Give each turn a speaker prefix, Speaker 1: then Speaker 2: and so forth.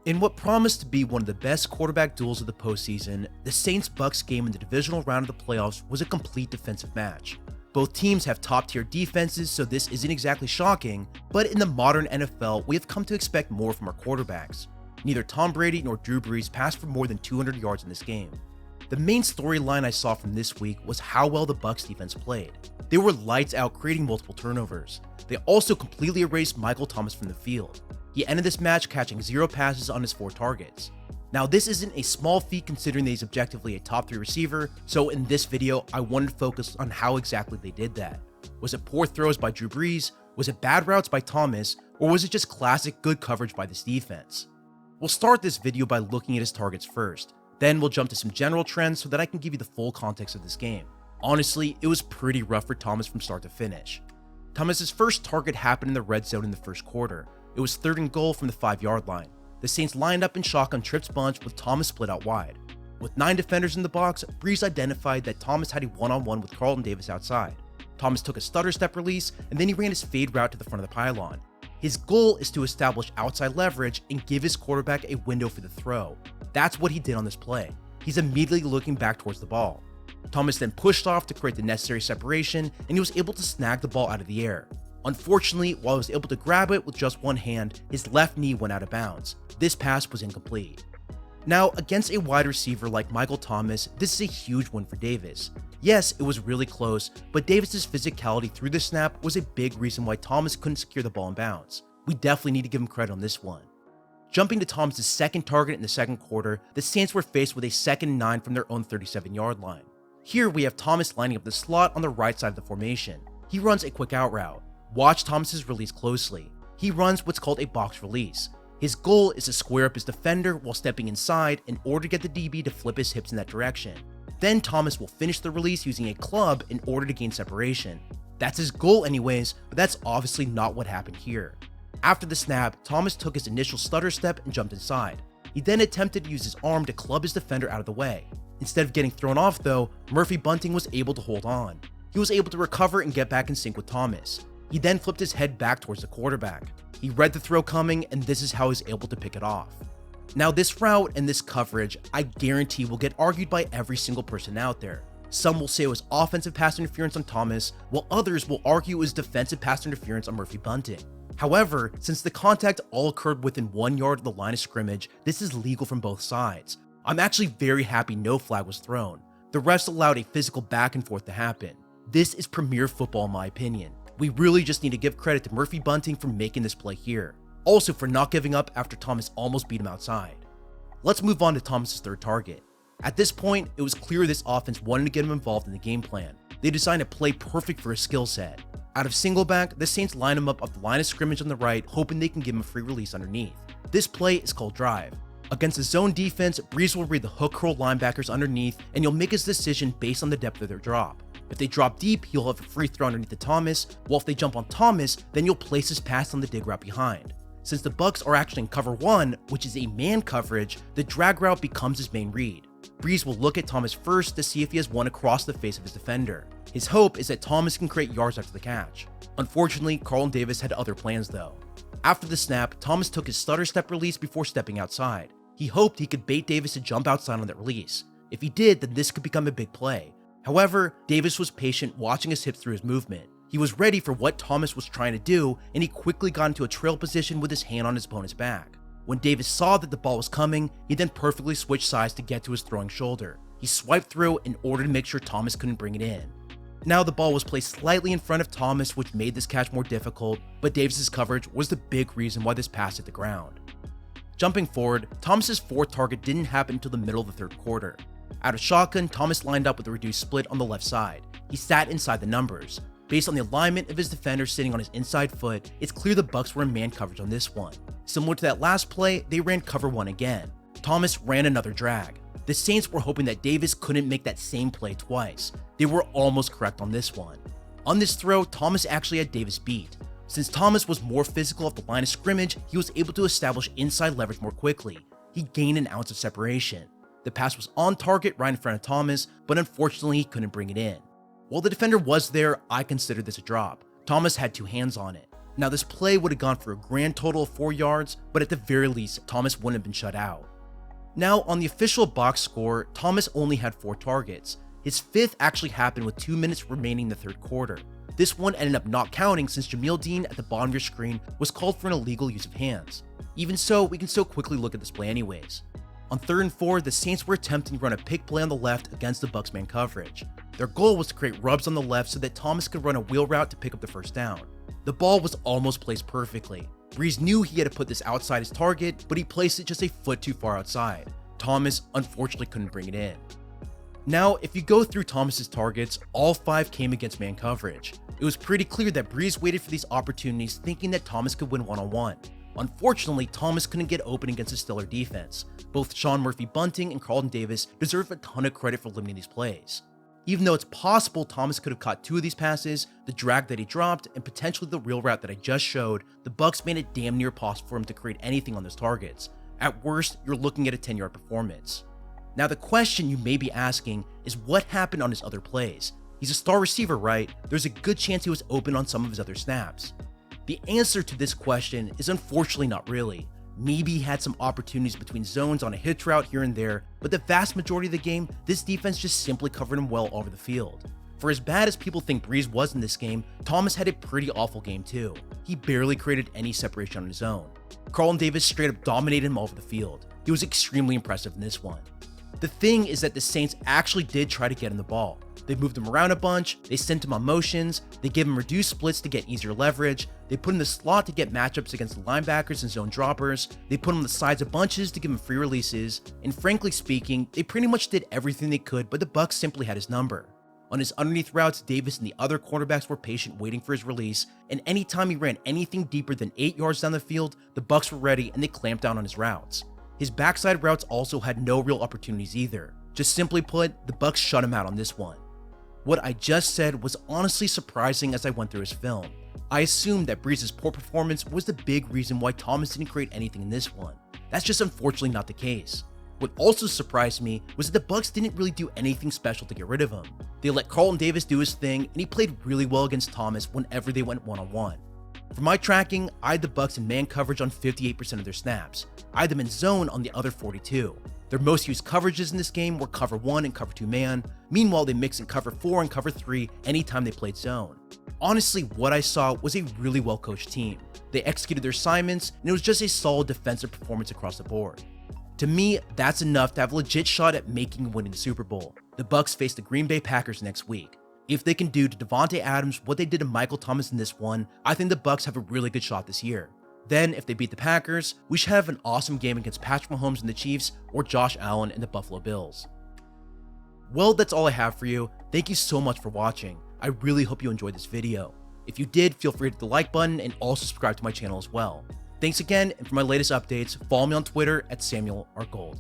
Speaker 1: In what promised to be one of the best quarterback duels of the postseason, the Saints-Bucs game in the divisional round of the playoffs was a complete defensive match. Both teams have top-tier defenses, so this isn't exactly shocking, but in the modern NFL, we have come to expect more from our quarterbacks. Neither Tom Brady nor Drew Brees passed for more than 200 yards in this game. The main storyline I saw from this week was how well the Bucs defense played. They were lights out, creating multiple turnovers. They also completely erased Michael Thomas from the field. He ended this match catching 0 passes on his 4 targets. Now this isn't a small feat considering that he's objectively a top 3 receiver, so in this video I wanted to focus on how exactly they did that. Was it poor throws by Drew Brees? Was it bad routes by Thomas? Or was it just classic good coverage by this defense? We'll start this video by looking at his targets first. Then we'll jump to some general trends so that I can give you the full context of this game. Honestly, it was pretty rough for Thomas from start to finish. Thomas's first target happened in the red zone in the first quarter. It was 3rd and goal from the 5-yard line. The Saints lined up in shotgun trips bunch with Thomas split out wide. With 9 defenders in the box, Brees identified that Thomas had a one-on-one with Carlton Davis outside. Thomas took a stutter step release, and then he ran his fade route to the front of the pylon. His goal is to establish outside leverage and give his quarterback a window for the throw. That's what he did on this play. He's immediately looking back towards the ball. Thomas then pushed off to create the necessary separation, and he was able to snag the ball out of the air. Unfortunately, while he was able to grab it with just one hand, his left knee went out of bounds. This pass was incomplete. Now, against a wide receiver like Michael Thomas, this is a huge win for Davis. Yes, it was really close, but Davis's physicality through the snap was a big reason why Thomas couldn't secure the ball in bounds. We definitely need to give him credit on this one. Jumping to Thomas's second target in the second quarter, the Saints were faced with a 2nd and 9 from their own 37-yard line. Here we have Thomas lining up the slot on the right side of the formation. He runs a quick out route. Watch Thomas's release closely. He runs what's called a box release. His goal is to square up his defender while stepping inside in order to get the DB to flip his hips in that direction. Then Thomas will finish the release using a club in order to gain separation. That's his goal anyways, but that's obviously not what happened here. After the snap, Thomas took his initial stutter step and jumped inside. He then attempted to use his arm to club his defender out of the way. Instead of getting thrown off though, Murphy-Bunting was able to hold on. He was able to recover and get back in sync with Thomas. He then flipped his head back towards the quarterback. He read the throw coming, and this is how he was able to pick it off. Now this route and this coverage, I guarantee will get argued by every single person out there. Some will say it was offensive pass interference on Thomas, while others will argue it was defensive pass interference on Murphy-Bunting. However, since the contact all occurred within 1 yard of the line of scrimmage, this is legal from both sides. I'm actually very happy no flag was thrown. The refs allowed a physical back and forth to happen. This is premier football in my opinion. We really just need to give credit to Murphy-Bunting for making this play here. Also for not giving up after Thomas almost beat him outside. Let's move on to Thomas's 3rd target. At this point, it was clear this offense wanted to get him involved in the game plan. They designed a play perfect for his skill set. Out of single back, the Saints line him up off the line of scrimmage on the right, hoping they can give him a free release underneath. This play is called drive. Against the zone defense, Brees will read the hook curl linebackers underneath, and he'll make his decision based on the depth of their drop. If they drop deep, he'll have a free throw underneath to Thomas, while if they jump on Thomas, then you'll place his pass on the dig route behind. Since the Bucs are actually in cover 1, which is a man coverage, the drag route becomes his main read. Brees will look at Thomas first to see if he has one across the face of his defender. His hope is that Thomas can create yards after the catch. Unfortunately, Carlton Davis had other plans though. After the snap, Thomas took his stutter step release before stepping outside. He hoped he could bait Davis to jump outside on that release. If he did, then this could become a big play. However, Davis was patient watching his hips through his movement. He was ready for what Thomas was trying to do, and he quickly got into a trail position with his hand on his opponent's back. When Davis saw that the ball was coming, he then perfectly switched sides to get to his throwing shoulder. He swiped through in order to make sure Thomas couldn't bring it in. Now the ball was placed slightly in front of Thomas, which made this catch more difficult, but Davis's coverage was the big reason why this pass hit the ground. Jumping forward, Thomas's 4th target didn't happen until the middle of the 3rd quarter. Out of shotgun, Thomas lined up with a reduced split on the left side. He sat inside the numbers. Based on the alignment of his defender sitting on his inside foot, it's clear the Bucs were in man coverage on this one. Similar to that last play, they ran cover 1 again. Thomas ran another drag. The Saints were hoping that Davis couldn't make that same play twice. They were almost correct on this one. On this throw, Thomas actually had Davis beat. Since Thomas was more physical off the line of scrimmage, he was able to establish inside leverage more quickly. He gained an ounce of separation. The pass was on target right in front of Thomas, but unfortunately he couldn't bring it in. While the defender was there, I considered this a drop. Thomas had 2 hands on it. Now this play would have gone for a grand total of 4 yards, but at the very least, Thomas wouldn't have been shut out. Now on the official box score, Thomas only had 4 targets. His 5th actually happened with 2 minutes remaining in the 3rd quarter. This one ended up not counting since Jamil Dean at the bottom of your screen was called for an illegal use of hands. Even so, we can still quickly look at this play anyways. On 3rd and 4, the Saints were attempting to run a pick play on the left against the Bucs man coverage. Their goal was to create rubs on the left so that Thomas could run a wheel route to pick up the 1st down. The ball was almost placed perfectly. Brees knew he had to put this outside his target, but he placed it just a foot too far outside. Thomas unfortunately couldn't bring it in. Now, if you go through Thomas's targets, all 5 came against man coverage. It was pretty clear that Brees waited for these opportunities thinking that Thomas could win one-on-one. Unfortunately, Thomas couldn't get open against a stellar defense. Both Sean Murphy-Bunting and Carlton Davis deserve a ton of credit for limiting these plays. Even though it's possible Thomas could have caught 2 of these passes, the drag that he dropped, and potentially the wheel route that I just showed, the Bucs made it damn near possible for him to create anything on those targets. At worst, you're looking at a 10-yard performance. Now the question you may be asking is what happened on his other plays? He's a star receiver, right? There's a good chance he was open on some of his other snaps. The answer to this question is unfortunately not really. Maybe he had some opportunities between zones on a hitch route here and there, but the vast majority of the game, this defense just simply covered him well over the field. For as bad as people think Brees was in this game, Thomas had a pretty awful game too. He barely created any separation on his own. Carlton Davis straight up dominated him all over the field. He was extremely impressive in this one. The thing is that the Saints actually did try to get him the ball. They moved him around a bunch, they sent him on motions, they gave him reduced splits to get easier leverage, they put him in the slot to get matchups against the linebackers and zone droppers, they put him on the sides of bunches to give him free releases, and frankly speaking, they pretty much did everything they could, but the Bucs simply had his number. On his underneath routes, Davis and the other cornerbacks were patient waiting for his release, and anytime he ran anything deeper than 8 yards down the field, the Bucs were ready and they clamped down on his routes. His backside routes also had no real opportunities either. Just simply put, the Bucs shut him out on this one. What I just said was honestly surprising as I went through his film. I assumed that Brees' poor performance was the big reason why Thomas didn't create anything in this one. That's just unfortunately not the case. What also surprised me was that the Bucs didn't really do anything special to get rid of him. They let Carlton Davis do his thing, and he played really well against Thomas whenever they went one-on-one. For my tracking, I had the Bucs in man coverage on 58% of their snaps. I had them in zone on the other 42. Their most used coverages in this game were cover 1 and cover 2 man. Meanwhile, they mixed in cover 4 and cover 3 anytime they played zone. Honestly, what I saw was a really well-coached team. They executed their assignments, and it was just a solid defensive performance across the board. To me, that's enough to have a legit shot at making and winning the Super Bowl. The Bucs face the Green Bay Packers next week. If they can do to Devontae Adams what they did to Michael Thomas in this one, I think the Bucs have a really good shot this year. Then, if they beat the Packers, we should have an awesome game against Patrick Mahomes and the Chiefs, or Josh Allen and the Buffalo Bills. Well, that's all I have for you. Thank you so much for watching. I really hope you enjoyed this video. If you did, feel free to hit the like button and also subscribe to my channel as well. Thanks again, and for my latest updates, follow me on Twitter at SamuelRGold.